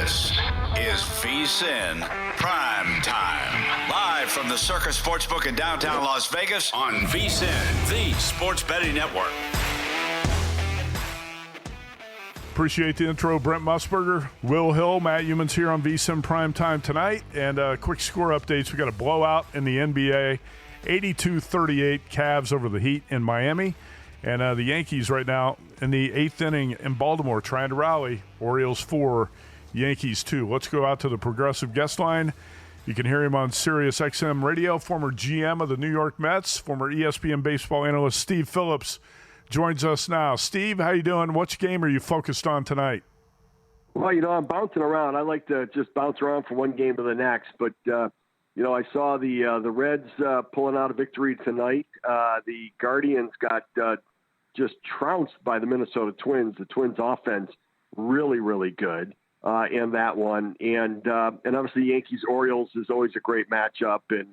This is VSiN PrimeTime. Live from the Circus Sportsbook in downtown Las Vegas on VSiN, the sports betting network. Appreciate the intro, Brent Musburger, Will Hill, Matt Youmans here on VSiN PrimeTime tonight. And quick score updates. We got a blowout in the NBA, 82-38 Cavs over the Heat in Miami. And the Yankees right now in the 8th inning in Baltimore trying to rally. Orioles 4, Yankees 2. Let's go out to the Progressive guest line. You can hear him on Sirius XM Radio. Former GM of the New York Mets, former ESPN baseball analyst Steve Phillips joins us now. Steve, how you doing? Which game are you focused on tonight? Well, I'm bouncing around. I like to just bounce around from one game to the next. But, I saw the Reds pulling out a victory tonight. The Guardians got just trounced by the Minnesota Twins. The Twins' offense really, really good in that one. And obviously Yankees-Orioles is always a great matchup. And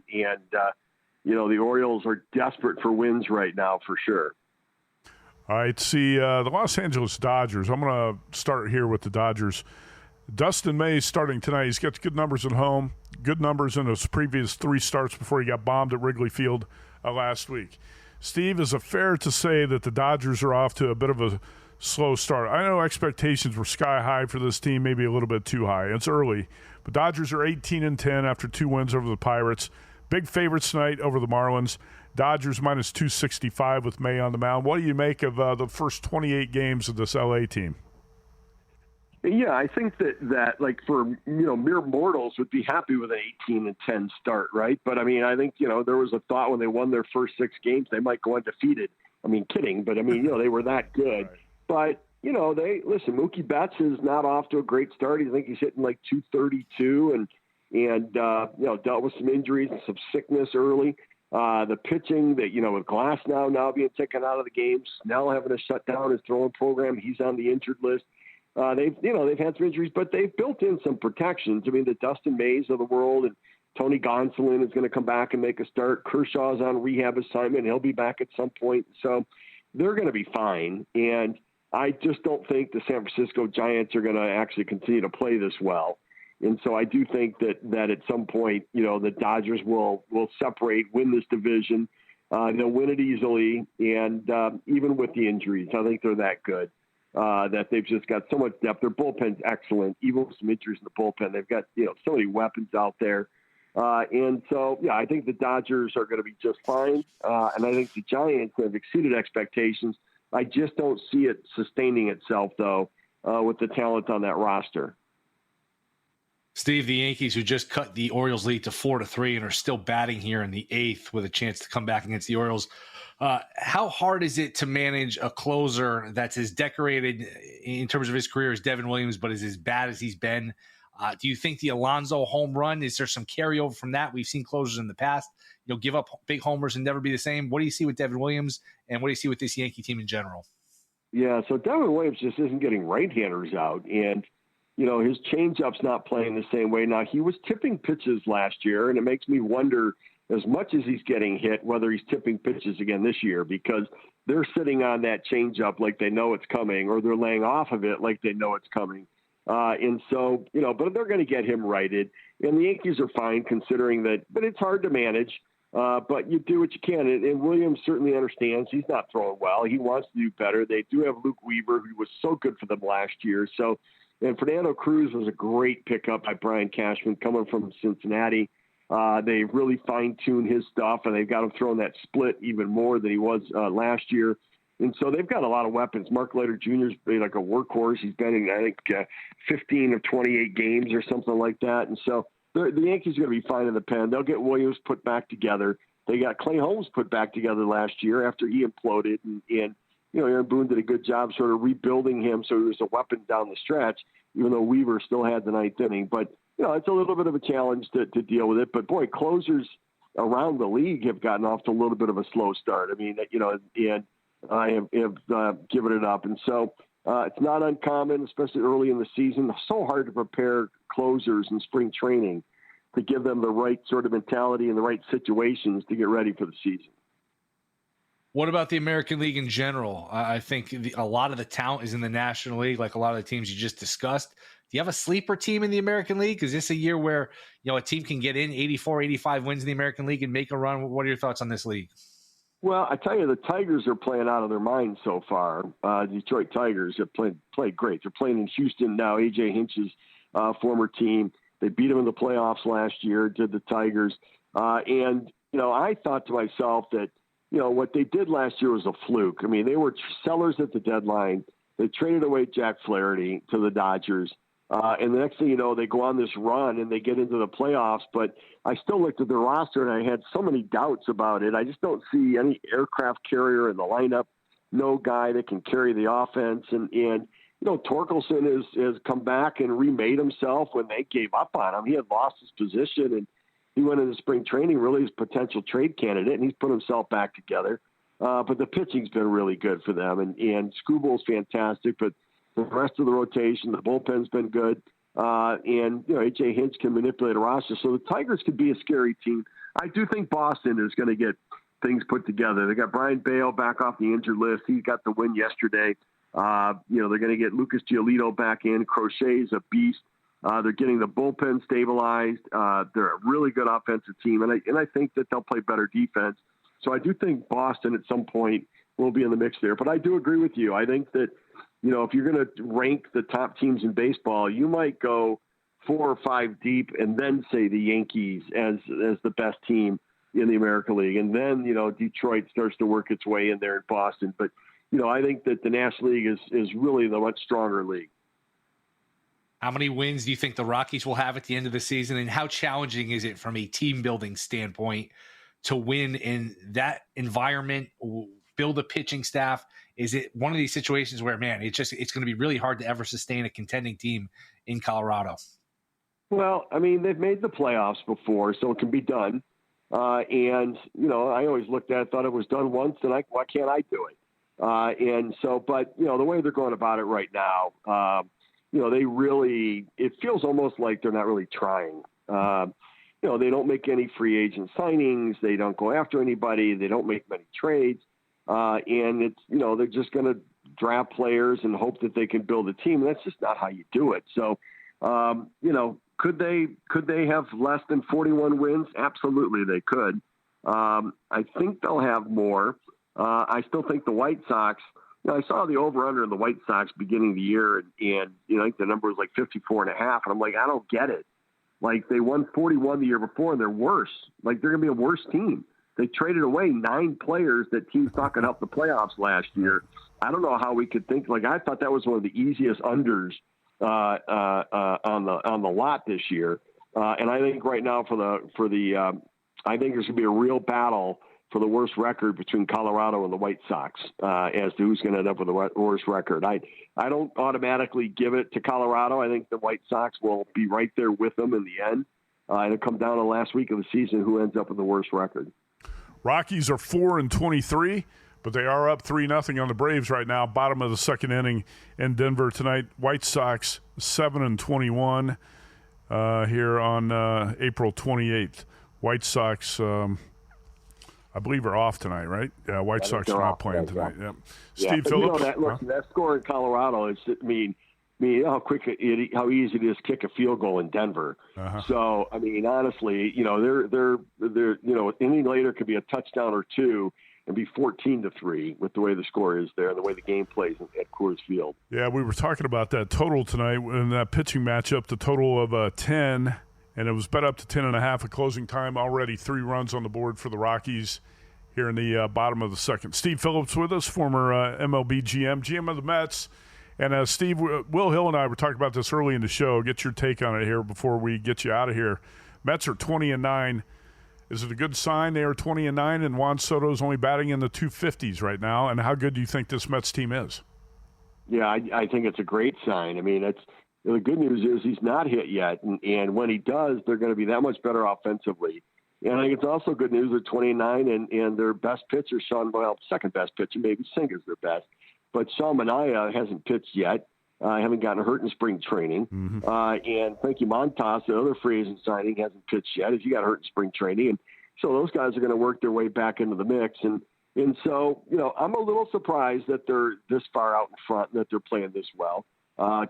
the Orioles are desperate for wins right now for sure. All right, the Los Angeles Dodgers. I'm going to start here with the Dodgers. Dustin May starting tonight. He's got good numbers at home, good numbers in his previous 3 starts before he got bombed at Wrigley Field last week. Steve, is it fair to say that the Dodgers are off to a bit of a slow start? I know expectations were sky high for this team, maybe a little bit too high. It's early, but Dodgers are 18-10 after 2 wins over the Pirates. Big favorites tonight over the Marlins. Dodgers minus 265 with May on the mound. What do you make of the first 28 games of this LA team? Yeah, I think that like for mere mortals would be happy with an 18-10 start, right? But I mean, I think there was a thought when they won their first 6 games they might go undefeated. I mean, kidding, but I mean they were that good. Right. But they listen. Mookie Betts is not off to a great start. I think he's hitting like 232 and dealt with some injuries and some sickness early. The pitching that, with Glass now being taken out of the game, Snell having to shut down his throwing program. He's on the injured list. They've had some injuries, but they've built in some protections. I mean, the Dustin Mays of the world and Tony Gonsolin is going to come back and make a start. Kershaw's on rehab assignment. He'll be back at some point. So they're going to be fine. And I just don't think the San Francisco Giants are going to actually continue to play this well. And so I do think that at some point, the Dodgers will separate, win this division. They'll win it easily. And even with the injuries, I think they're that good, that they've just got so much depth. Their bullpen's excellent. Even with some injuries in the bullpen, they've got, so many weapons out there. And so, I think the Dodgers are going to be just fine. And I think the Giants have exceeded expectations. I just don't see it sustaining itself, though, with the talent on that roster. Steve, the Yankees, who just cut the Orioles lead to 4-3 and are still batting here in the 8th with a chance to come back against the Orioles. How hard is it to manage a closer that's as decorated in terms of his career as Devin Williams, but is as bad as he's been? Do you think the Alonso home run, is there some carryover from that? We've seen closers in the past, give up big homers and never be the same. What do you see with Devin Williams, and what do you see with this Yankee team in general? Yeah, so Devin Williams just isn't getting right-handers out, and his changeup's not playing the same way. Now, he was tipping pitches last year, and it makes me wonder, as much as he's getting hit, whether he's tipping pitches again this year, because they're sitting on that changeup like they know it's coming, or they're laying off of it like they know it's coming. And so, but they're going to get him righted. And the Yankees are fine considering that, but it's hard to manage. But you do what you can. And Williams certainly understands he's not throwing well. He wants to do better. They do have Luke Weaver, who was so good for them last year. So, and Fernando Cruz was a great pickup by Brian Cashman coming from Cincinnati. They really fine-tuned his stuff, and they've got him throwing that split even more than he was last year. And so they've got a lot of weapons. Mark Leiter Jr. is like a workhorse. He's been in, I think, 15 of 28 games or something like that. And so the Yankees are going to be fine in the pen. They'll get Williams put back together. They got Clay Holmes put back together last year after he imploded. And Aaron Boone did a good job sort of rebuilding him so he was a weapon down the stretch, even though Weaver still had the 9th inning. But, it's a little bit of a challenge to deal with it. But, boy, closers around the league have gotten off to a little bit of a slow start. I mean, and I have given it up. And so it's not uncommon, especially early in the season. It's so hard to prepare closers in spring training to give them the right sort of mentality and the right situations to get ready for the season. What about the American League in general? I think a lot of the talent is in the National League, like a lot of the teams you just discussed. Do you have a sleeper team in the American League? Is this a year where a team can get in 84, 85 wins in the American League and make a run? What are your thoughts on this league? Well, I tell you, the Tigers are playing out of their minds so far. Detroit Tigers have played great. They're playing in Houston now, A.J. Hinch's former team. They beat them in the playoffs last year, did the Tigers. And I thought to myself that, what they did last year was a fluke. I mean, they were sellers at the deadline. They traded away Jack Flaherty to the Dodgers. And the next thing you know, they go on this run and they get into the playoffs. But I still looked at their roster and I had so many doubts about it. I just don't see any aircraft carrier in the lineup, no guy that can carry the offense. And Torkelson has come back and remade himself when they gave up on him. He had lost his position and he went into spring training really as a potential trade candidate, and he's put himself back together. But the pitching's been really good for them, and Scooble's fantastic, but the rest of the rotation, the bullpen's been good. And A.J. Hinch can manipulate a roster. So the Tigers could be a scary team. I do think Boston is going to get things put together. They got Brian Bale back off the injured list. He got the win yesterday. They're going to get Lucas Giolito back in. Crochet's a beast. They're getting the bullpen stabilized. They're a really good offensive team, and I think that they'll play better defense. So I do think Boston at some point will be in the mix there. But I do agree with you. I think that, if you're going to rank the top teams in baseball, you might go 4 or 5 deep and then say the Yankees as the best team in the American League. And then, Detroit starts to work its way in there in Boston. But, I think that the National League is really the much stronger league. How many wins do you think the Rockies will have at the end of the season? And how challenging is it from a team building standpoint to win in that environment, build a pitching staff? Is it one of these situations where, man, it's going to be really hard to ever sustain a contending team in Colorado? Well, I mean, they've made the playoffs before, so it can be done. And I always looked at it, thought it was done once, and why can't I do it? But the way they're going about it right now, it feels almost like they're not really trying. They don't make any free agent signings. They don't go after anybody. They don't make many trades. And it's, they're just going to draft players and hope that they can build a team. That's just not how you do it. So, could they have less than 41 wins? Absolutely, they could. I think they'll have more. I still think the White Sox, I saw the over-under in the White Sox beginning of the year, and I think the number was like 54.5, and I'm like, I don't get it. Like, they won 41 the year before, and they're worse. Like, they're going to be a worse team. They traded away 9 players that teams thought could help the playoffs last year. I don't know how we could think. Like, I thought that was one of the easiest unders on the lot this year. And I think right now I think there's going to be a real battle for the worst record between Colorado and the White Sox as to who's going to end up with the worst record. I don't automatically give it to Colorado. I think the White Sox will be right there with them in the end. It'll come down to last week of the season who ends up with the worst record. Rockies are 4-23, but they are up 3-0 on the Braves right now. Bottom of the second inning in Denver tonight. White Sox 7-21 here on April 28th. White Sox, I believe, are off tonight, right? Yeah, White Sox are not playing tonight. Yep. Steve Phillips. That score in Colorado is, how easy it is to kick a field goal in Denver. Uh-huh. So, honestly, they're inning later could be a touchdown or two and be 14-3 with the way the score is there and the way the game plays at Coors Field. Yeah, we were talking about that total tonight in that pitching matchup, the total of 10, and it was bet up to 10.5 at closing time. Already 3 runs on the board for the Rockies here in the bottom of the second. Steve Phillips with us, former MLB GM of the Mets. And Steve, Will Hill and I were talking about this early in the show. Get your take on it here before we get you out of here. Mets are 20-9. Is it a good sign they are 20-9 and Juan Soto's only batting in the 250s right now? And how good do you think this Mets team is? Yeah, I think it's a great sign. The good news is he's not hit yet. And when he does, they're going to be that much better offensively. And I think it's also good news they're 29 and their best pitcher, second best pitcher, maybe Singer's their best. But Sean Manaea hasn't pitched yet. Haven't gotten hurt in spring training. Mm-hmm. And Frankie Montas, the other free agent signing, hasn't pitched yet. He got hurt in spring training. And so those guys are going to work their way back into the mix. And, And so, I'm a little surprised that they're this far out in front and that they're playing this well,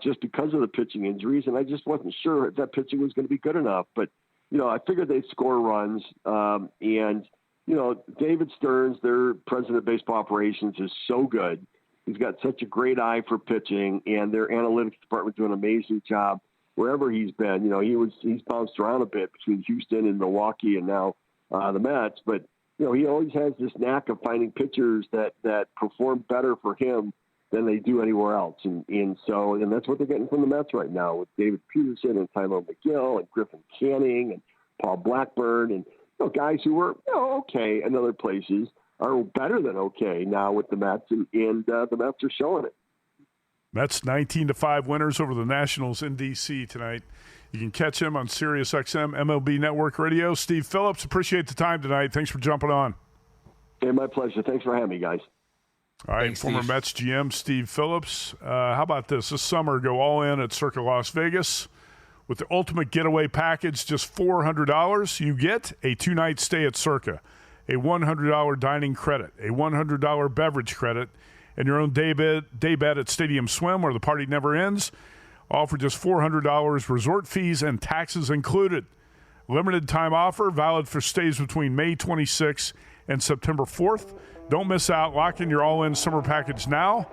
just because of the pitching injuries. And I just wasn't sure if that pitching was going to be good enough. But, I figured they'd score runs. And David Stearns, their president of baseball operations, is so good. He's got such a great eye for pitching, and their analytics department doing an amazing job wherever he's been. He's bounced around a bit between Houston and Milwaukee and now the Mets. But, he always has this knack of finding pitchers that perform better for him than they do anywhere else. And that's what they're getting from the Mets right now with David Peterson and Tyler McGill and Griffin Canning and Paul Blackburn and guys who were okay in other places are better than okay now with the Mets, and the Mets are showing it. Mets 19-5 winners over the Nationals in D.C. tonight. You can catch him on SiriusXM MLB Network Radio. Steve Phillips, appreciate the time tonight. Thanks for jumping on. Hey, my pleasure. Thanks for having me, guys. All right, Thanks, former Steve. Mets GM Steve Phillips. How about this? This summer, go all in at Circa Las Vegas. With the ultimate getaway package, just $400, you get a 2-night stay at Circa, a $100 dining credit, a $100 beverage credit, and your own day bed at Stadium Swim, where the party never ends. All for just $400, resort fees and taxes included. Limited time offer, valid for stays between May 26th and September 4th. Don't miss out. Lock in your all-in summer package now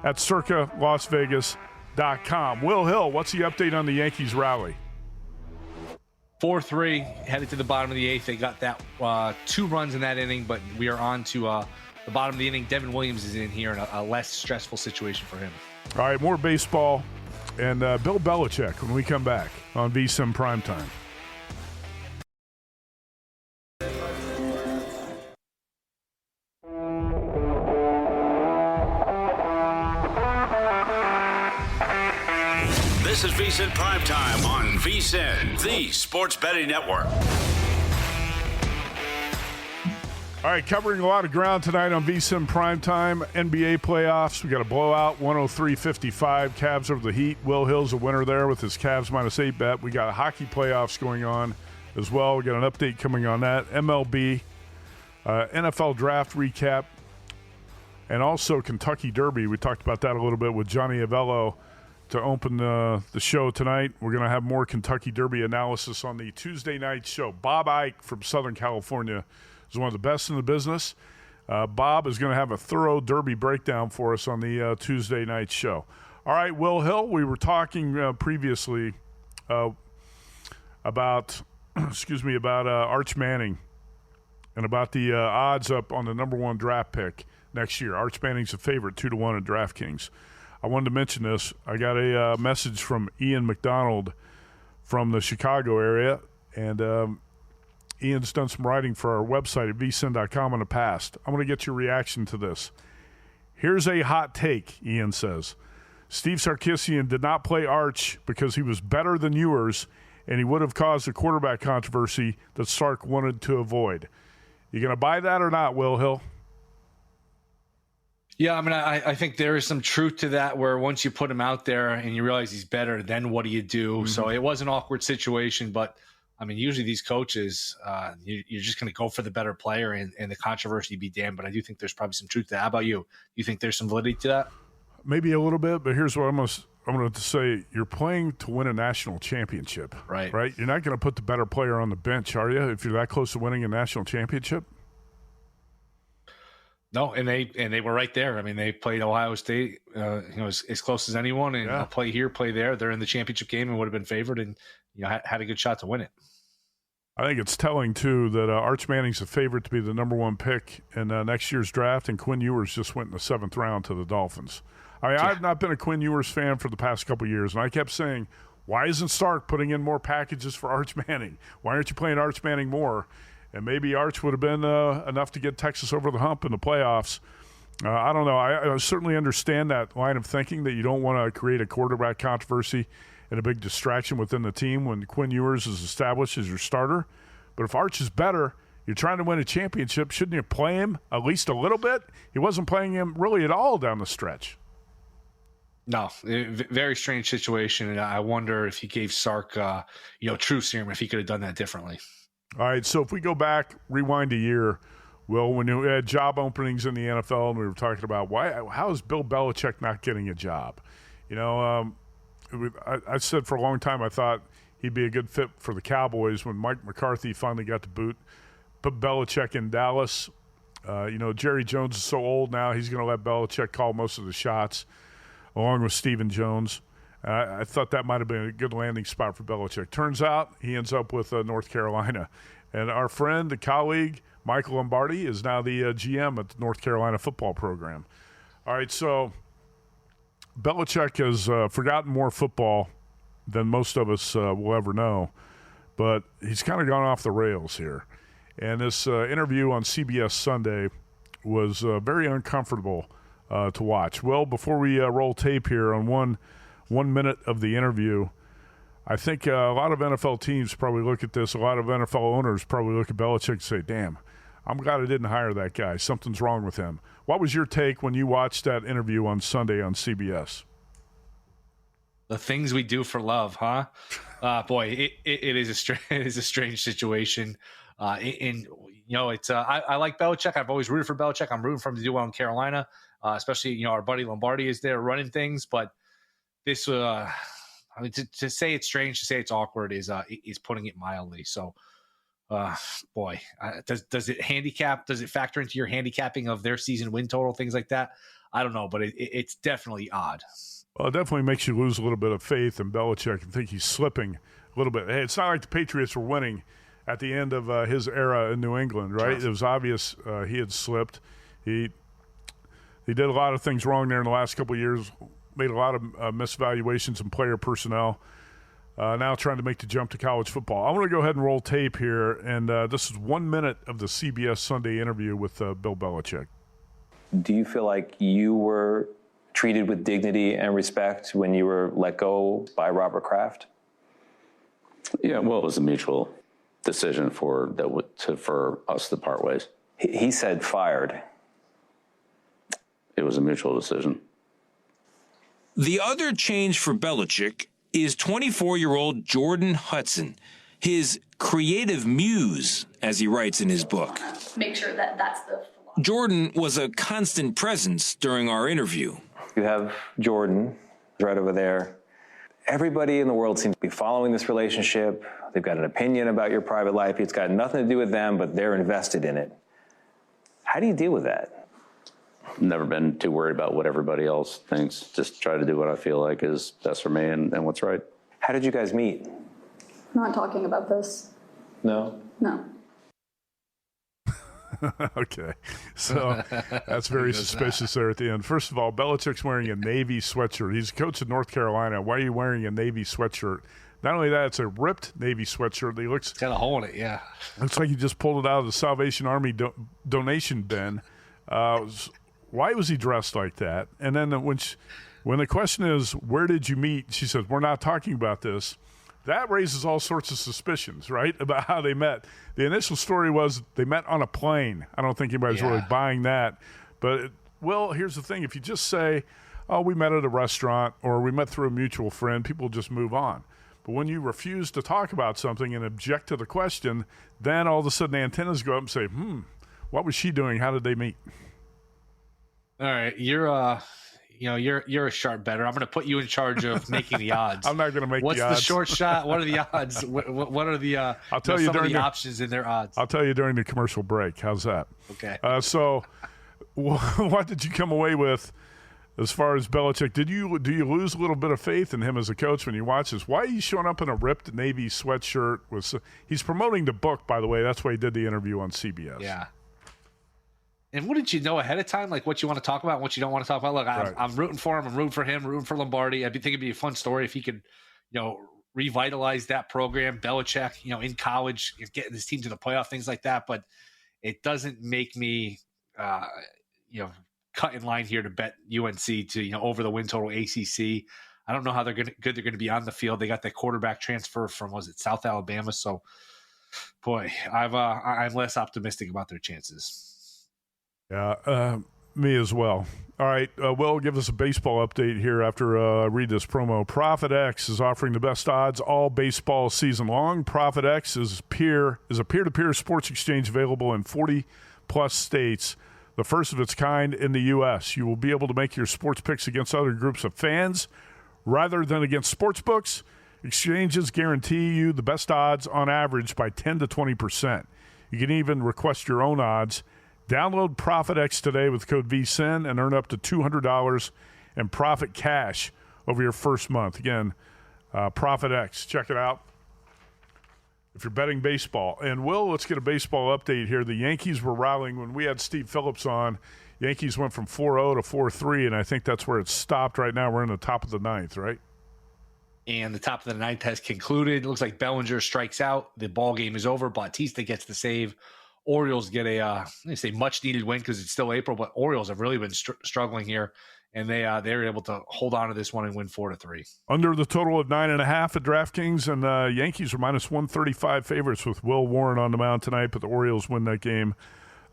at circalasvegas.com. Will Hill, what's the update on the Yankees rally? 4-3, headed to the bottom of the eighth. They got that 2 runs in that inning, but we are on to the bottom of the inning. Devin Williams is in here in a less stressful situation for him. All right, more baseball and Bill Belichick when we come back on VSiN PrimeTime. This is VSiN Primetime on VSiN, the Sports Betting Network. All right, covering a lot of ground tonight on VSiN Primetime. NBA playoffs. We got a blowout, 103-55. Cavs over the Heat. Will Hill's a winner there with his Cavs -8 bet. We got hockey playoffs going on as well. We got an update coming on that. MLB, NFL draft recap, and also Kentucky Derby. We talked about that a little bit with Johnny Avello to open the show tonight. We're going to have more Kentucky Derby analysis on the Tuesday night show. Bob Ike from Southern California is one of the best in the business. Bob is going to have a thorough Derby breakdown for us on the Tuesday night show. All right, Will Hill, we were talking previously about Arch Manning and about the odds up on the number 1 draft pick next year. Arch Manning's a favorite, 2-1 at DraftKings. I wanted to mention this. I got a message from Ian McDonald from the Chicago area, and Ian's done some writing for our website at vsin.com in the past. I want to get your reaction to this. Here's a hot take, Ian says. Steve Sarkisian did not play Arch because he was better than Ewers, and he would have caused a quarterback controversy that Sark wanted to avoid. You going to buy that or not, Will Hill? Yeah, I mean, I think there is some truth to that, where once you put him out there and you realize he's better, then what do you do? Mm-hmm. So it was an awkward situation, but I mean, usually these coaches, you're just going to go for the better player, and the controversy be damned. But I do think there's probably some truth to that. How about you? You think there's some validity to that? Maybe a little bit, but here's what I'm going to say. You're playing to win a national championship, right? You're not going to put the better player on the bench, are you, if you're that close to winning a national championship? No, and they were right there. I mean, they played Ohio State, as close as anyone, and play here, play there. They're in the championship game and would have been favored, and had a good shot to win it. I think it's telling too that Arch Manning's a favorite to be the number 1 pick in next year's draft, and Quinn Ewers just went in the 7th round to the Dolphins. I mean, I've not been a Quinn Ewers fan for the past couple of years, and I kept saying, why isn't Stark putting in more packages for Arch Manning? Why aren't you playing Arch Manning more? And maybe Arch would have been enough to get Texas over the hump in the playoffs. I don't know. I certainly understand that line of thinking that you don't want to create a quarterback controversy and a big distraction within the team when Quinn Ewers is established as your starter. But if Arch is better, you're trying to win a championship, shouldn't you play him at least a little bit? He wasn't playing him really at all down the stretch. No, very strange situation, and I wonder if he gave Sark, true serum, if he could have done that differently. All right, so if we go back, rewind a year, Well, when you had job openings in the NFL, and we were talking about how is Bill Belichick not getting a job? I said for a long time I thought he'd be a good fit for the Cowboys. When Mike McCarthy finally got to put Belichick in Dallas. Jerry Jones is so old now, he's going to let Belichick call most of the shots, along with Stephen Jones. I thought that might have been a good landing spot for Belichick. Turns out he ends up with North Carolina. And our friend, the colleague, Michael Lombardi, is now the GM at the North Carolina football program. All right, so Belichick has forgotten more football than most of us will ever know, but he's kind of gone off the rails here. And this interview on CBS Sunday was very uncomfortable to watch. Well, before we roll tape here on one minute of the interview, I think a lot of NFL teams probably look at this. A lot of NFL owners probably look at Belichick and say, damn, I'm glad I didn't hire that guy. Something's wrong with him. What was your take when you watched that interview on Sunday on CBS? The things we do for love, huh? Boy, it is a strange situation. It's I like Belichick. I've always rooted for Belichick. I'm rooting for him to do well in Carolina, especially our buddy Lombardi is there running things. But this, to say it's strange, to say it's awkward is putting it mildly. So, does it handicap? Does it factor into your handicapping of their season win total, things like that? I don't know, but it's definitely odd. Well, it definitely makes you lose a little bit of faith in Belichick and think he's slipping a little bit. Hey, it's not like the Patriots were winning at the end of his era in New England, right? It was obvious he had slipped. He did a lot of things wrong there in the last couple of years, made a lot of misvaluations in player personnel, now trying to make the jump to college football. I want to go ahead and roll tape here, and this is 1 minute of the CBS Sunday interview with Bill Belichick. Do you feel like you were treated with dignity and respect when you were let go by Robert Kraft? Yeah, well, it was a mutual decision for us to part ways. He said fired. It was a mutual decision. The other change for Belichick is 24-year-old Jordan Hudson, his creative muse, as he writes in his book. Make sure that that's the philosophy. Jordan was a constant presence during our interview. You have Jordan right over there. Everybody in the world seems to be following this relationship. They've got an opinion about your private life. It's got nothing to do with them, but they're invested in it. How do you deal with that? Never been too worried about what everybody else thinks. Just try to do what I feel like is best for me and what's right. How did you guys meet? Not talking about this. No? No. Okay, so that's very suspicious there at the end. First of all, Belichick's wearing a Navy sweatshirt. He's a coach of North Carolina. Why are you wearing a Navy sweatshirt? Not only that, it's a ripped Navy sweatshirt. He looks got a hole in it, yeah. Looks like he just pulled it out of the Salvation Army donation bin. Why was he dressed like that? And then when the question is, where did you meet? She says, we're not talking about this. That raises all sorts of suspicions, right, about how they met. The initial story was they met on a plane. I don't think anybody's really buying that. But, here's the thing. If you just say, oh, we met at a restaurant or we met through a mutual friend, people just move on. But when you refuse to talk about something and object to the question, then all of a sudden antennas go up and say, what was she doing? How did they meet? All right, you're a sharp better. I'm going to put you in charge of making the odds. I'm not going to make the odds. What's the short shot? What are the odds? What are the I'll tell you some during of the options in their odds? I'll tell you during the commercial break. How's that? Okay. So what did you come away with as far as Belichick? Do you lose a little bit of faith in him as a coach when you watch this? Why are you showing up in a ripped Navy sweatshirt? He's promoting the book, by the way. That's why he did the interview on CBS. Yeah. And what did you know ahead of time, like what you want to talk about and what you don't want to talk about? Look, I'm rooting for him. I'm rooting for him. Rooting for Lombardi. I think it'd be a fun story if he could, revitalize that program. Belichick, in college, getting his team to the playoff, things like that. But it doesn't make me, cut in line here to bet UNC to over the win total ACC. I don't know how they're going to be on the field. They got that quarterback transfer from South Alabama. So, boy, I'm less optimistic about their chances. Yeah, me as well. All right, Will, give us a baseball update here after I read this promo. ProfitX is offering the best odds all baseball season long. ProfitX is a peer-to-peer sports exchange available in 40 plus states, the first of its kind in the U.S. You will be able to make your sports picks against other groups of fans rather than against sports books. Exchanges guarantee you the best odds on average by 10 to 20%. You can even request your own odds. Download ProfitX today with code VSiN and earn up to $200 in profit cash over your first month. Again, ProfitX. Check it out if you're betting baseball. And, Will, let's get a baseball update here. The Yankees were rallying when we had Steve Phillips on. Yankees went from 4-0 to 4-3, and I think that's where it stopped right now. We're in the top of the ninth, right? And the top of the ninth has concluded. It looks like Bellinger strikes out. The ball game is over. Bautista gets the save. Orioles get a much-needed win because it's still April, but Orioles have really been struggling here, and they're able to hold on to this one and win 4-3. Under the total of 9.5 at DraftKings, and Yankees are minus 135 favorites with Will Warren on the mound tonight, but the Orioles win that game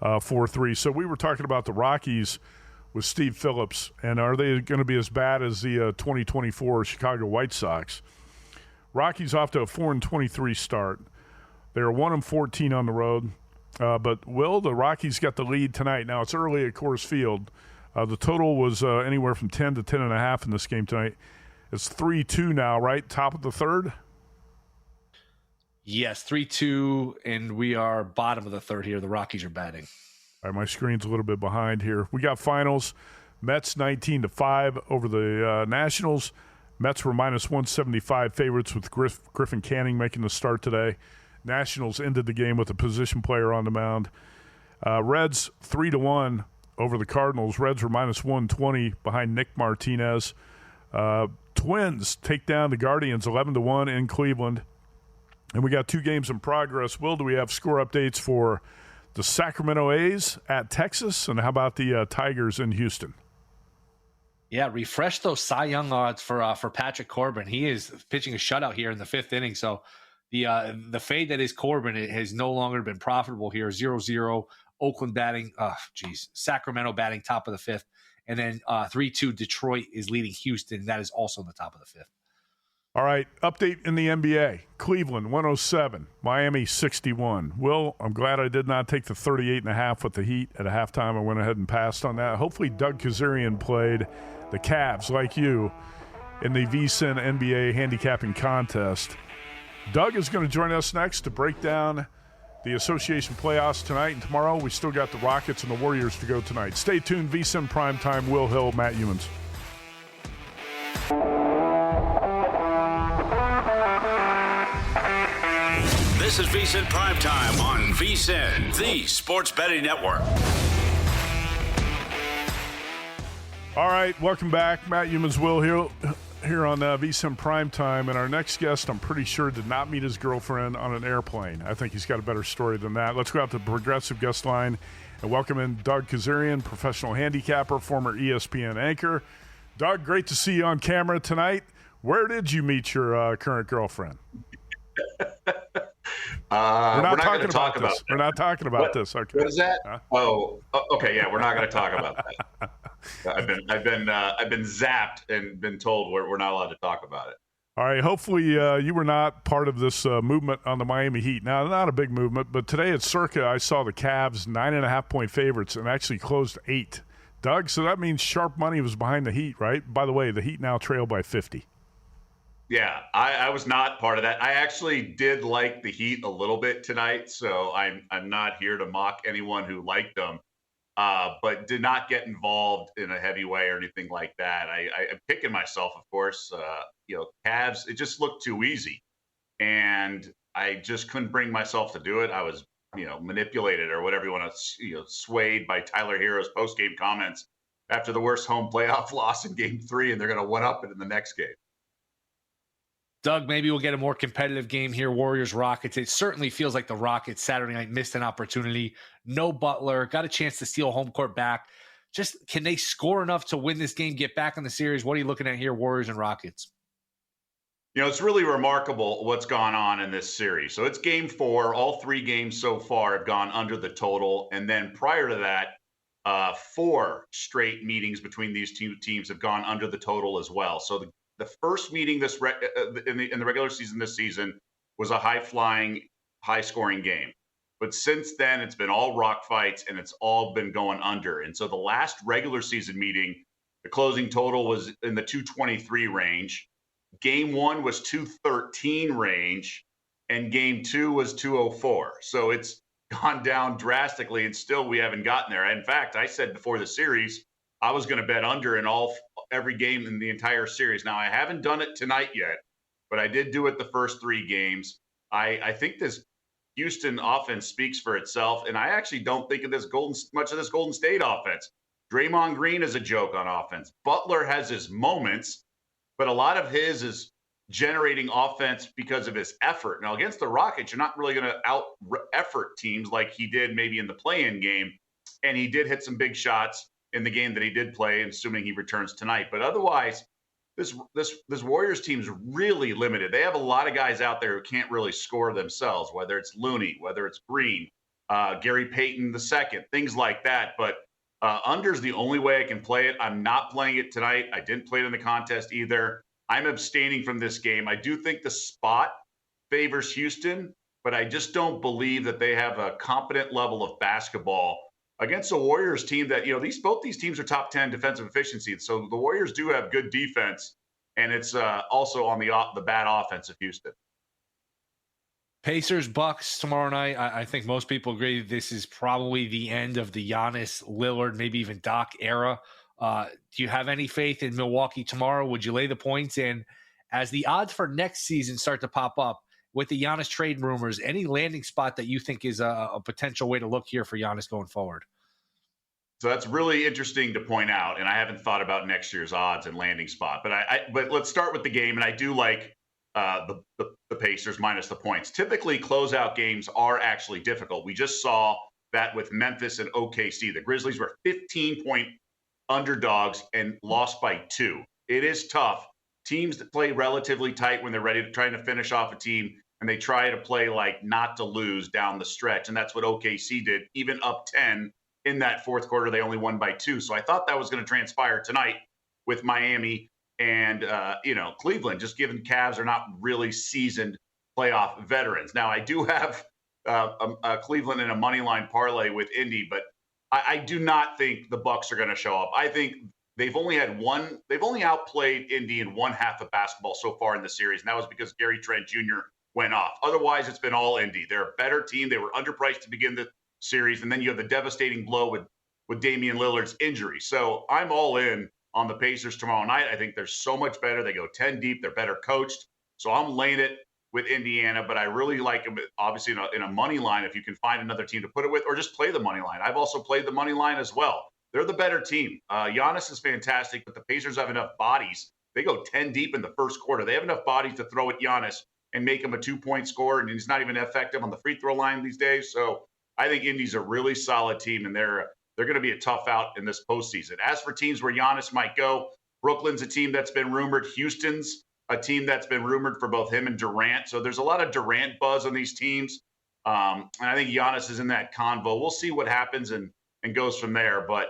4-3. So we were talking about the Rockies with Steve Phillips, and are they going to be as bad as the 2024 Chicago White Sox? Rockies off to a 4-23 start. They're 1-14 on the road. But, Will, the Rockies got the lead tonight. Now, it's early at Coors Field. The total was anywhere from 10 to 10.5 in this game tonight. It's 3-2 now, right? Top of the third? Yes, 3-2, and we are bottom of the third here. The Rockies are batting. All right, my screen's a little bit behind here. We got finals. Mets 19-5 over the Nationals. Mets were minus 175 favorites with Griffin Canning making the start today. Nationals ended the game with a position player on the mound. Reds 3-1 over the Cardinals. Reds were minus 120 behind Nick Martinez. Twins take down the Guardians 11-1 in Cleveland. And we got two games in progress. Will, do we have score updates for the Sacramento A's at Texas? And how about the Tigers in Houston? Yeah, refresh those Cy Young odds for Patrick Corbin. He is pitching a shutout here in the fifth inning. So the fade that is Corbin, it has no longer been profitable here. 0-0, Oakland batting. Sacramento batting top of the fifth. And then 3-2, Detroit is leading Houston. That is also in the top of the fifth. All right, update in the NBA. Cleveland, 107. Miami, 61. Will, I'm glad I did not take the 38.5 with the Heat at a halftime. I went ahead and passed on that. Hopefully Doug Kazarian played the Cavs, like you, in the VSiN NBA handicapping contest. Doug is going to join us next to break down the association playoffs tonight and tomorrow. We still got the Rockets and the Warriors to go tonight. Stay tuned. VSiN Primetime, Will Hill, Matt Youmans. This is VSiN Primetime on VSiN, the Sports Betting Network. All right, welcome back. Matt Youmans, Will Hill here on VSiN Primetime. And our next guest, I'm pretty sure, did not meet his girlfriend on an airplane. I think he's got a better story than that. Let's go out to the Progressive guest line and welcome in Doug Kazarian, professional handicapper, former ESPN anchor. Doug, great to see you on camera tonight. Where did you meet your current girlfriend? We're not going to talk about this. We're not talking about this. Okay. What is that? Huh? Oh, okay. Yeah, we're not going to talk about that. I've been zapped and been told we're not allowed to talk about it. All right. Hopefully, you were not part of this movement on the Miami Heat. Now, not a big movement, but today at Circa, I saw the Cavs 9.5-point favorites and actually closed 8. Doug, so that means sharp money was behind the Heat, right? By the way, the Heat now trail by 50. Yeah, I was not part of that. I actually did like the Heat a little bit tonight, so I'm not here to mock anyone who liked them, but did not get involved in a heavy way or anything like that. I'm picking myself, of course. Cavs, it just looked too easy, and I just couldn't bring myself to do it. I was, manipulated or whatever you want to, swayed by Tyler Hero's post-game comments after the worst home playoff loss in Game 3, and they're going to one-up it in the next game. Doug, maybe we'll get a more competitive game here, Warriors-Rockets. It certainly feels like the Rockets Saturday night missed an opportunity. No Butler, got a chance to steal home court back. Just can they score enough to win this game, get back in the series? What are you looking at here, Warriors and Rockets? It's really remarkable what's gone on in this series. So it's Game 4. All 3 games so far have gone under the total. And then prior to that, 4 straight meetings between these two teams have gone under the total as well. So the first meeting in the regular season this season was a high-flying, high-scoring game. But since then, it's been all rock fights and it's all been going under. And so the last regular season meeting, the closing total was in the 223 range. Game 1 was 213 range, and game 2 was 204. So it's gone down drastically, and still we haven't gotten there. In fact, I said before the series, I was going to bet under in every game in the entire series. Now, I haven't done it tonight yet, but I did do it the first 3 games. I think this Houston offense speaks for itself, and I actually don't think of much of this Golden State offense. Draymond Green is a joke on offense. Butler has his moments, but a lot of his is generating offense because of his effort. Now, against the Rockets, you're not really going to out-effort teams like he did maybe in the play-in game, and he did hit some big shots in the game that he did play, assuming he returns tonight. But otherwise, this Warriors team is really limited. They have a lot of guys out there who can't really score themselves, whether it's Looney, whether it's Green, Gary Payton II, things like that. But under's the only way I can play it. I'm not playing it tonight. I didn't play it in the contest either. I'm abstaining from this game. I do think the spot favors Houston, but I just don't believe that they have a competent level of basketball against a Warriors team that, both these teams are top 10 defensive efficiency. So the Warriors do have good defense, and it's also on the bad offense of Houston. Pacers, Bucks tomorrow night. I think most people agree this is probably the end of the Giannis, Lillard, maybe even Doc era. Do you have any faith in Milwaukee tomorrow? Would you lay the points in? As the odds for next season start to pop up with the Giannis trade rumors, any landing spot that you think is a potential way to look here for Giannis going forward? So that's really interesting to point out, and I haven't thought about next year's odds and landing spot. But let's start with the game, and I do like the Pacers minus the points. Typically, closeout games are actually difficult. We just saw that with Memphis and OKC. The Grizzlies were 15-point underdogs and lost by 2. It is tough. Teams that play relatively tight when they're trying to finish off a team, and they try to play like not to lose down the stretch, and that's what OKC did. Even up 10 in that fourth quarter, they only won by 2. So I thought that was going to transpire tonight with Miami and Cleveland, just given Cavs are not really seasoned playoff veterans. Now, I do have Cleveland in a money line parlay with Indy, but I do not think the Bucks are going to show up. I think they've only outplayed Indy in one half of basketball so far in the series, and that was because Gary Trent Jr. went off. Otherwise, it's been all Indy. They're a better team. They were underpriced to begin the series, and then you have the devastating blow with Damian Lillard's injury. So I'm all in on the Pacers tomorrow night. I think they're so much better. They go 10 deep. They're better coached. So I'm laying it with Indiana, but I really like them, obviously, in a money line if you can find another team to put it with, or just play the money line. I've also played the money line as well. They're the better team. Giannis is fantastic, but the Pacers have enough bodies. They go 10 deep in the first quarter. They have enough bodies to throw at Giannis and make him a 2-point scorer, and he's not even effective on the free throw line these days. So I think Indy's a really solid team, and they're going to be a tough out in this postseason. As for teams where Giannis might go, Brooklyn's a team that's been rumored. Houston's a team that's been rumored for both him and Durant. So there's a lot of Durant buzz on these teams. And I think Giannis is in that convo. We'll see what happens and goes from there. But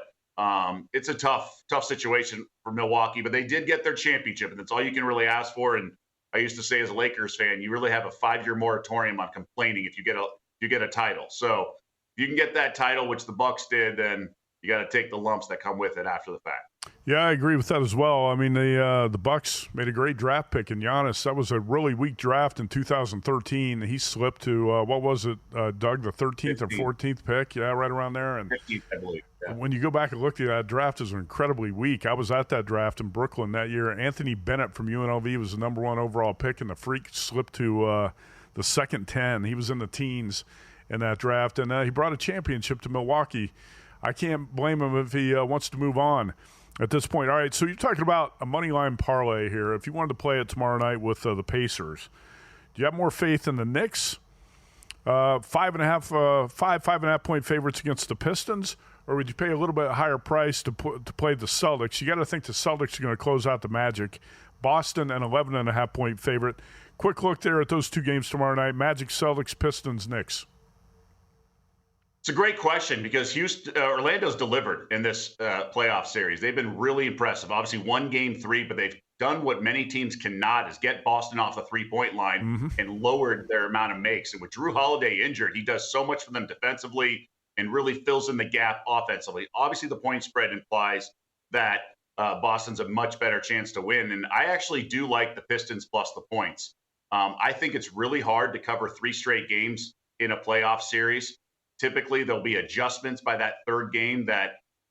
it's a tough situation for Milwaukee. But they did get their championship, and that's all you can really ask for. And I used to say as a Lakers fan, you really have a 5-year moratorium on complaining if you get a title. So if you can get that title, which the Bucks did, then you got to take the lumps that come with it after the fact. Yeah, I agree with that as well. I mean, the Bucks made a great draft pick in Giannis. That was a really weak draft in 2013. He slipped to, what was it, Doug, the 13th 15th. Or 14th pick? Yeah, right around there. And 15th, I believe. Yeah. When you go back and look at that draft, it was incredibly weak. I was at that draft in Brooklyn that year. Anthony Bennett from UNLV was the number 1 overall pick, and the Freak slipped to the second 10. He was in the teens in that draft, and he brought a championship to Milwaukee. I can't blame him if he wants to move on at this point. All right, so you're talking about a money line parlay here. If you wanted to play it tomorrow night with the Pacers, do you have more faith in the Knicks? 5.5 point favorites against the Pistons, or would you pay a little bit higher price to play the Celtics? You got to think the Celtics are going to close out the Magic. Boston, an 11.5 point favorite. Quick look there at those two games tomorrow night: Magic, Celtics, Pistons, Knicks. It's a great question because Orlando's delivered in this playoff series. They've been really impressive. Obviously, won Game 3, but they've done what many teams cannot, is get Boston off the three-point line and lowered their amount of makes. And with Drew Holiday injured, he does so much for them defensively and really fills in the gap offensively. Obviously, the point spread implies that Boston's a much better chance to win. And I actually do like the Pistons plus the points. I think it's really hard to cover 3 straight games in a playoff series. Typically, there'll be adjustments by that third game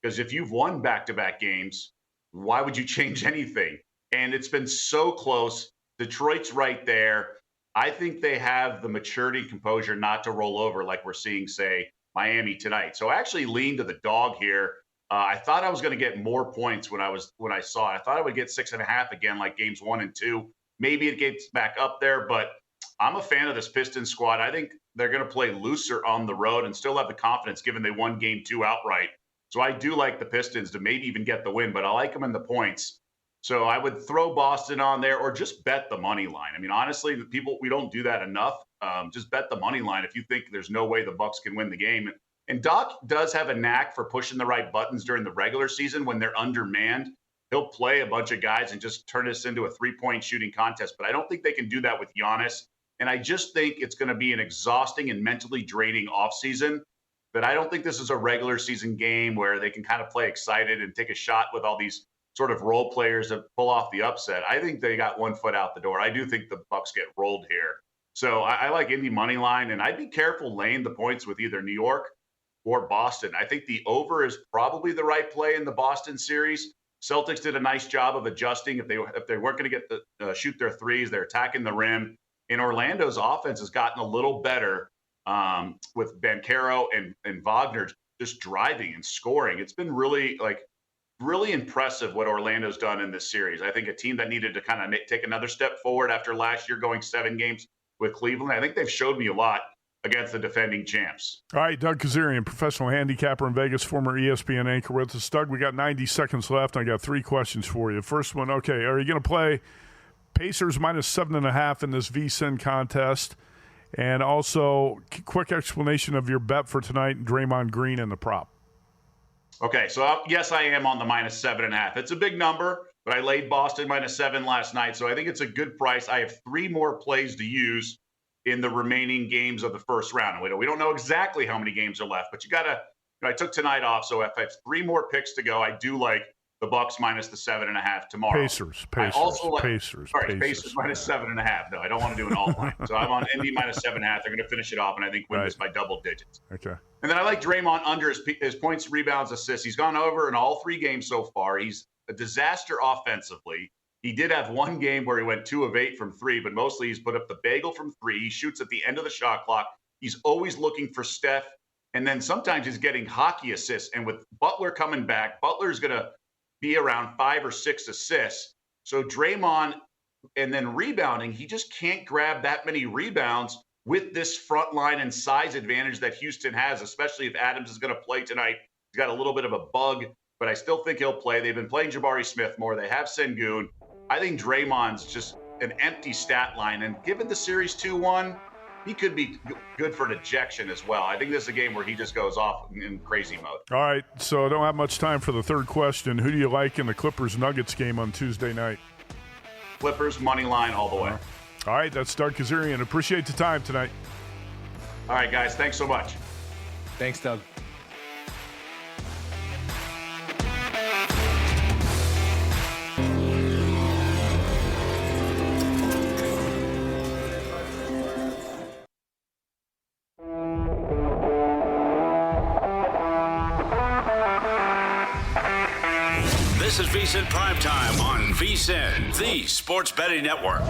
because if you've won back-to-back games, why would you change anything? And it's been so close. Detroit's right there. I think they have the maturity and composure not to roll over like we're seeing, say, Miami tonight. So I actually leaned to the dog here. I thought I was going to get more points when I saw it. I thought I would get 6.5 again, like games 1 and 2. Maybe it gets back up there, but I'm a fan of this Pistons squad. I think they're going to play looser on the road and still have the confidence given they won game 2 outright. So I do like the Pistons to maybe even get the win, but I like them in the points. So I would throw Boston on there or just bet the money line. I mean, honestly, we don't do that enough. Just bet the money line if you think there's no way the Bucks can win the game. And Doc does have a knack for pushing the right buttons during the regular season when they're undermanned. He'll play a bunch of guys and just turn this into a 3-point shooting contest. But I don't think they can do that with Giannis. And I just think it's going to be an exhausting and mentally draining offseason. But I don't think this is a regular season game where they can kind of play excited and take a shot with all these sort of role players that pull off the upset. I think they got one foot out the door. I do think the Bucks get rolled here. So I like Indy money line, and I'd be careful laying the points with either New York or Boston. I think the over is probably the right play in the Boston series. Celtics did a nice job of adjusting. If they weren't going to get shoot their threes, they're attacking the rim. And Orlando's offense has gotten a little better with Banchero and Wagner just driving and scoring. It's been really impressive what Orlando's done in this series. I think a team that needed to kind of take another step forward after last year going 7 games with Cleveland. I think they've showed me a lot against the defending champs. All right, Doug Kazarian, professional handicapper in Vegas, former ESPN anchor with us. Doug, we got 90 seconds left. I got 3 questions for you. First one, okay, are you going to play Pacers minus 7.5 in this VSiN contest? And also, quick explanation of your bet for tonight, Draymond Green and the prop. Okay, so yes, I am on the minus 7.5. It's a big number, but I laid Boston minus 7 last night, so I think it's a good price. I have 3 more plays to use in the remaining games of the first round. We don't know exactly how many games are left, but you got to. I took tonight off, so if I have 3 more picks to go, I do like the Bucks minus the 7.5 tomorrow. Pacers minus 7.5. No, I don't want to do an alt line. So I'm on Indy minus 7.5. They're going to finish it off, and I think win this by double digits. Okay. And then I like Draymond under his points, rebounds, assists. He's gone over in all 3 games so far. He's a disaster offensively. He did have 1 game where he went 2 of 8 from 3, but mostly he's put up the bagel from 3. He shoots at the end of the shot clock. He's always looking for Steph. And then sometimes he's getting hockey assists. And with Butler coming back, Butler's going to be around 5 or 6 assists. So Draymond, and then rebounding, he just can't grab that many rebounds with this front line and size advantage that Houston has, especially if Adams is going to play tonight. He's got a little bit of a bug, but I still think he'll play. They've been playing Jabari Smith more. They have Sengun. I think Draymond's just an empty stat line. And given the series 2-1, he could be good for an ejection as well. I think this is a game where he just goes off in crazy mode. All right, so I don't have much time for the third question. Who do you like in the Clippers-Nuggets game on Tuesday night? Clippers, money line all the way. All right, that's Doug Kazarian. Appreciate the time tonight. All right, guys, thanks so much. Thanks, Doug. This is VSiN PrimeTime on VSiN, the sports betting network.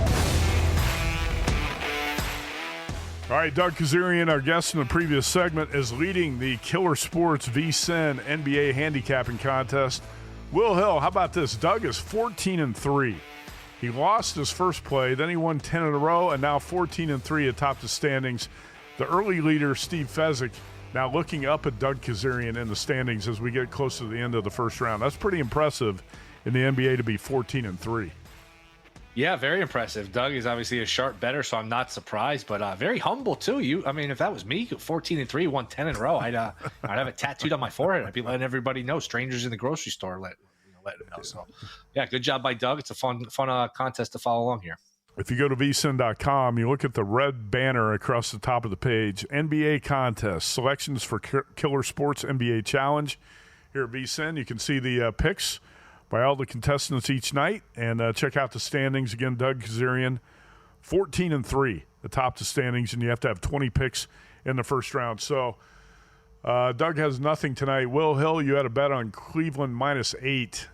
All right, Doug Kazarian, our guest in the previous segment, is leading the Killer Sports VSiN NBA handicapping contest. Will Hill, how about this? Doug is 14-3. He lost his first play, then he won 10 in a row, and now 14-3 atop the standings. The early leader, Steve Fezzik, now looking up at Doug Kazarian in the standings as we get close to the end of the first round. That's pretty impressive in the NBA to be 14-3. Yeah, very impressive. Doug is obviously a sharp bettor, so I'm not surprised, but very humble too. If that was me, 14-3, won 10 in a row, I'd have it tattooed on my forehead. I'd be letting everybody know, strangers in the grocery store, letting him know. So, yeah, good job by Doug. It's a fun contest to follow along here. If you go to VSiN.com, you look at the red banner across the top of the page, NBA contest, selections for Killer Sports NBA Challenge. Here at VSiN, you can see the picks by all the contestants each night, and check out the standings. Again, Doug Kazarian, 14-3 atop the standings, and you have to have 20 picks in the first round. So Doug has nothing tonight. Will Hill, you had a bet on Cleveland -8.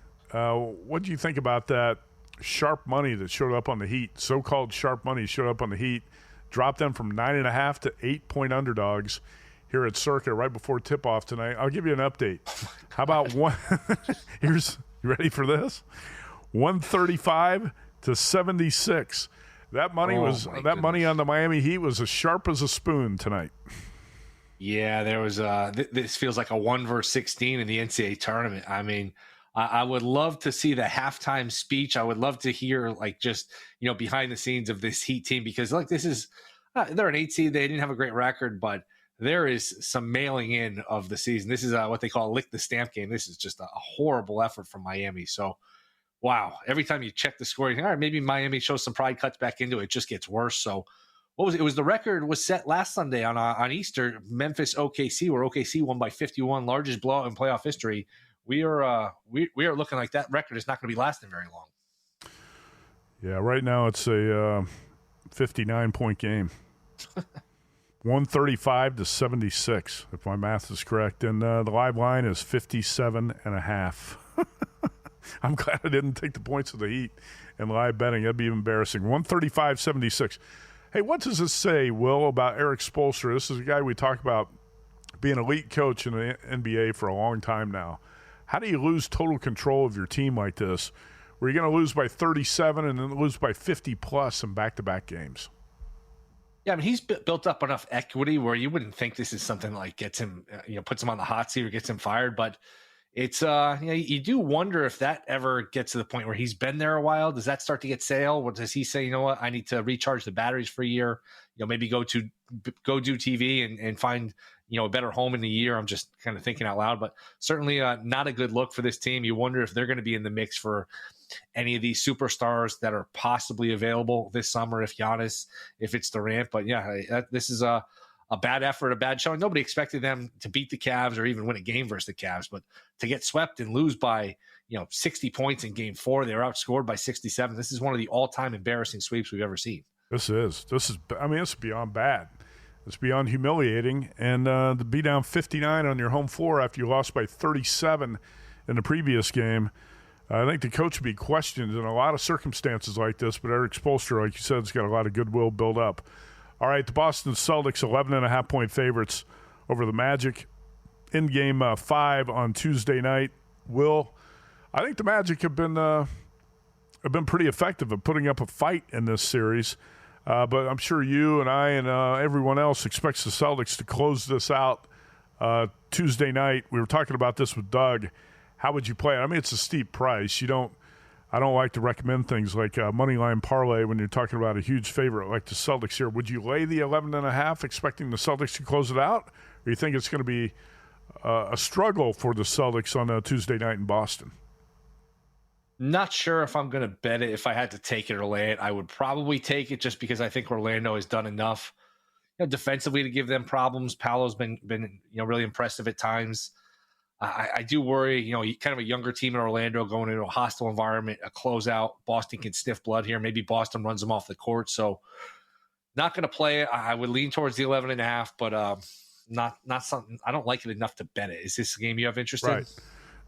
What do you think about that? Sharp money that showed up on the Heat, so-called sharp money showed up on the Heat, dropped them from 9.5 to 8-point underdogs here at Circa right before tip-off tonight. I'll give you an update. How about one? You ready for this? 135 to 76. That money money on the Miami Heat was as sharp as a spoon tonight. Yeah, there was. This feels like a 1 versus 16 in the NCAA tournament. I mean, I would love to see the halftime speech. I would love to hear just behind the scenes of this Heat team, because this is they're an 8 seed. They didn't have a great record, but there is some mailing in of the season. This is what they call lick the stamp game. This is just a horrible effort from Miami. So, wow. Every time you check the score, you think, all right, maybe Miami shows some pride, cuts back into it. It just gets worse. So, what was it? It was the record was set last Sunday on Easter, Memphis OKC, where OKC won by 51, largest blowout in playoff history. We are looking like that record is not going to be lasting very long. Yeah, right now it's a 59-point game. 135 to 76, if my math is correct. And the live line is 57.5. I'm glad I didn't take the points of the Heat in live betting. That'd be embarrassing. 135-76. Hey, what does this say, Will, about Eric Spoelstra? This is a guy we talk about being an elite coach in the NBA for a long time now. How do you lose total control of your team like this, where you're going to lose by 37 and then lose by 50-plus in back-to-back games? Yeah, I mean, he's built up enough equity where you wouldn't think this is something like gets him, puts him on the hot seat or gets him fired. But it's, you do wonder if that ever gets to the point where he's been there a while. Does that start to get stale? Or does he say, you know what, I need to recharge the batteries for a year? Maybe go do TV and find a better home in the year. I'm just kind of thinking out loud, but certainly not a good look for this team. You wonder if they're going to be in the mix for any of these superstars that are possibly available this summer, if Giannis, if it's Durant. But yeah, this is a bad effort, a bad showing. Nobody expected them to beat the Cavs or even win a game versus the Cavs, but to get swept and lose by 60 points in game 4, they were outscored by 67. This is one of the all-time embarrassing sweeps we've ever seen. This is it's beyond bad. It's beyond humiliating. And to be down 59 on your home floor after you lost by 37 in the previous game, I think the coach would be questioned in a lot of circumstances like this. But Eric Spoelstra, like you said, has got a lot of goodwill built up. All right, the Boston Celtics, 11.5-point favorites over the Magic in Game 5 on Tuesday night. Will, I think the Magic have been pretty effective at putting up a fight in this series. But I'm sure you and I and everyone else expects the Celtics to close this out Tuesday night. We were talking about this with Doug. How would you play it? I mean, it's a steep price. I don't like to recommend things like moneyline parlay when you're talking about a huge favorite like the Celtics here. Would you lay the 11.5 expecting the Celtics to close it out? Or you think it's going to be a struggle for the Celtics on Tuesday night in Boston? Not sure if I'm going to bet it. If I had to take it or lay it, I would probably take it just because I think Orlando has done enough defensively to give them problems. Paolo's been really impressive at times. I do worry, kind of a younger team in Orlando going into a hostile environment, a closeout. Boston can sniff blood here. Maybe Boston runs them off the court. So not going to play it. I would lean towards the 11.5, but not something. I don't like it enough to bet it. Is this a game you have interest in? Right.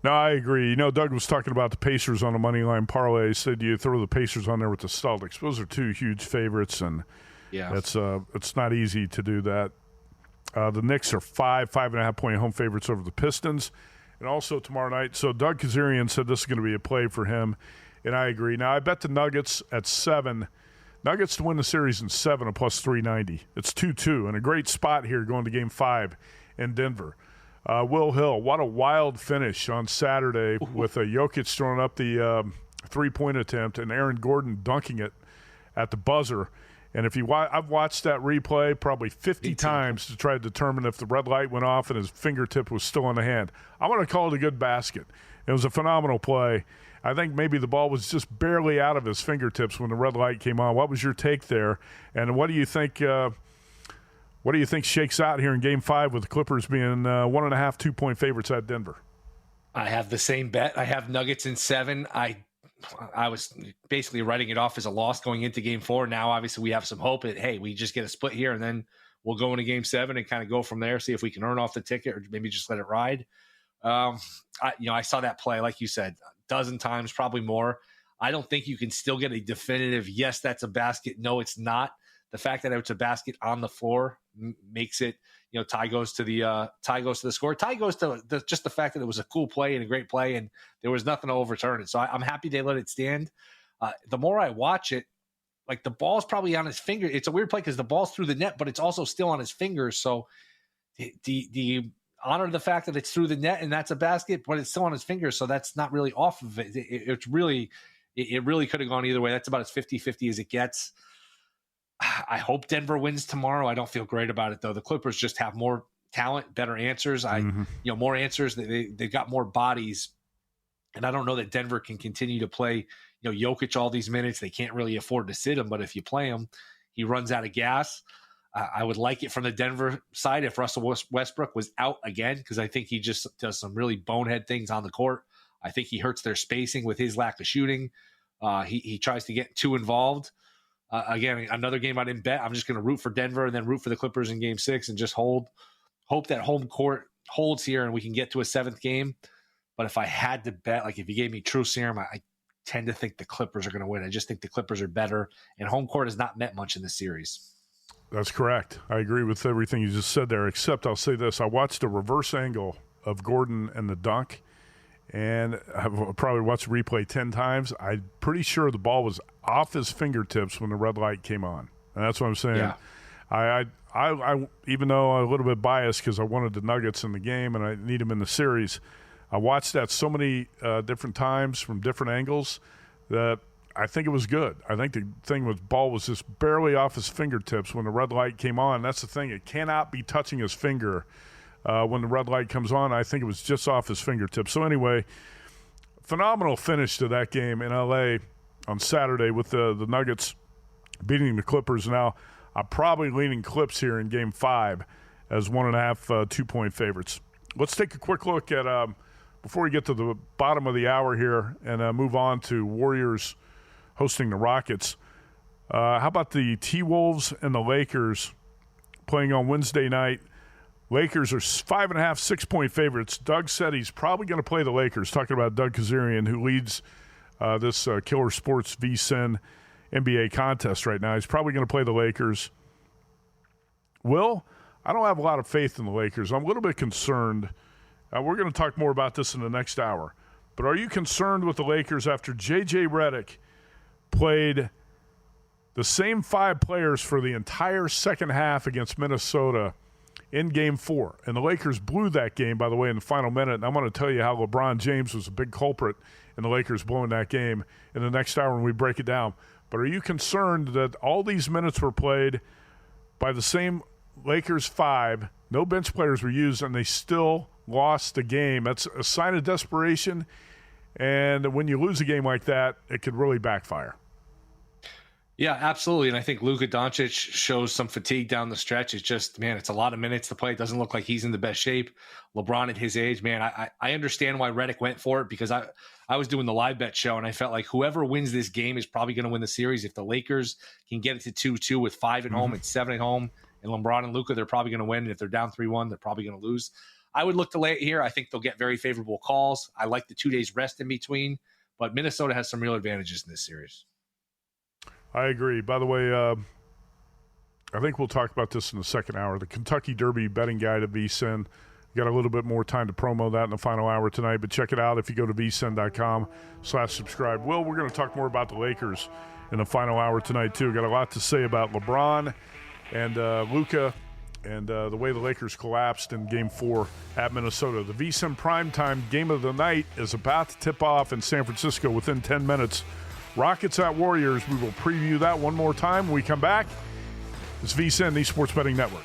No, I agree. Doug was talking about the Pacers on a money line parlay. He said you throw the Pacers on there with the Celtics. Those are two huge favorites, and yeah, it's not easy to do that. The Knicks are 5.5-point home favorites over the Pistons, and also tomorrow night. So Doug Kazarian said this is going to be a play for him, and I agree. Now I bet the Nuggets at 7. Nuggets to win the series in 7 at plus 390. It's 2-2, and a great spot here going to Game 5 in Denver. Will Hill, what a wild finish on Saturday with Jokic throwing up the three-point attempt and Aaron Gordon dunking it at the buzzer And if I've watched that replay probably 50 times to try to determine if the red light went off and his fingertip was still in the hand. I want to call it a good basket. It was a phenomenal play. I think maybe the ball was just barely out of his fingertips when the red light came on. What was your take there? And what do you think? What do you think shakes out here in Game 5 with the Clippers being 1.5, 2-point favorites at Denver? I have the same bet. I have Nuggets in 7. I was basically writing it off as a loss going into Game 4. Now, obviously, we have some hope that, hey, we just get a split here, and then we'll go into Game 7 and kind of go from there, see if we can earn off the ticket or maybe just let it ride. I saw that play, like you said, a dozen times, probably more. I don't think you can still get a definitive, yes, that's a basket. No, it's not. The fact that it's a basket on the floor makes it, tie goes to the score. Tie goes to just the fact that it was a cool play and a great play, and there was nothing to overturn it. So I'm happy they let it stand. The more I watch it, like the ball's probably on his finger. It's a weird play because the ball's through the net, but it's also still on his fingers. So do you honor the fact that it's through the net and that's a basket, but it's still on his fingers, so that's not really off of it. It really could have gone either way. That's about as 50-50 as it gets. I hope Denver wins tomorrow. I don't feel great about it, though. The Clippers just have more talent, better answers. More answers. They've got more bodies. And I don't know that Denver can continue to play, Jokic all these minutes. They can't really afford to sit him, but if you play him, he runs out of gas. I would like it from the Denver side if Russell Westbrook was out again, because I think he just does some really bonehead things on the court. I think he hurts their spacing with his lack of shooting. He tries to get too involved. Again, another game I didn't bet. I'm just going to root for Denver and then root for the Clippers in Game 6 and just hope that home court holds here and we can get to a 7th game. But if I had to bet, like if you gave me true serum, I tend to think the Clippers are going to win. I just think the Clippers are better, and home court has not meant much in this series. That's correct. I agree with everything you just said there, except I'll say this. I watched a reverse angle of Gordon and the dunk, and I've probably watched the replay 10 times. I'm pretty sure the ball was off his fingertips when the red light came on. And that's what I'm saying. Yeah. I even though I'm a little bit biased because I wanted the Nuggets in the game and I need them in the series, I watched that so many different times from different angles that I think it was good. I think the thing with ball was just barely off his fingertips when the red light came on. That's the thing. It cannot be touching his finger when the red light comes on. I think it was just off his fingertips. So anyway, phenomenal finish to that game in L.A. on Saturday with the Nuggets beating the Clippers. Now, I'm probably leaning Clips here in Game 5 as 1.5 2-point favorites. Let's take a quick look at, before we get to the bottom of the hour here and move on to Warriors hosting the Rockets. How about the T-Wolves and the Lakers playing on Wednesday night? Lakers are 5.5, 6-point favorites. Doug said he's probably going to play the Lakers, talking about Doug Kazarian, who leads this Killer Sports VSiN NBA contest right now. He's probably going to play the Lakers. Will, I don't have a lot of faith in the Lakers. I'm a little bit concerned. We're going to talk more about this in the next hour. But are you concerned with the Lakers after J.J. Redick played the same 5 players for the entire second half against Minnesota in Game 4? And the Lakers blew that game, by the way, in the final minute. And I'm going to tell you how LeBron James was a big culprit in the Lakers blowing that game in the next hour when we break it down. But are you concerned that all these minutes were played by the same Lakers 5, no bench players were used, and they still lost the game? That's a sign of desperation. And when you lose a game like that, it could really backfire. Yeah, absolutely. And I think Luka Doncic shows some fatigue down the stretch. It's just, man, it's a lot of minutes to play. It doesn't look like he's in the best shape. LeBron at his age, man, I understand why Redick went for it, because I was doing the live bet show and I felt like whoever wins this game is probably going to win the series. If the Lakers can get it to 2-2 with 5 at home and 7 at home, and LeBron and Luka, they're probably going to win. And if they're down 3-1, they're probably going to lose. I would look to lay it here. I think they'll get very favorable calls. I like the 2 days rest in between, but Minnesota has some real advantages in this series. I agree. By the way, I think we'll talk about this in the second hour. The Kentucky Derby betting guide at VSiN. Got a little bit more time to promo that in the final hour tonight, but check it out if you go to vsin.com/subscribe. Will, we're going to talk more about the Lakers in the final hour tonight, too. Got a lot to say about LeBron and Luka and the way the Lakers collapsed in Game 4 at Minnesota. The VSiN Primetime Game of the Night is about to tip off in San Francisco within 10 minutes Rockets at Warriors. We will preview that one more time when we come back. It's VSiN, the Sports Betting Network.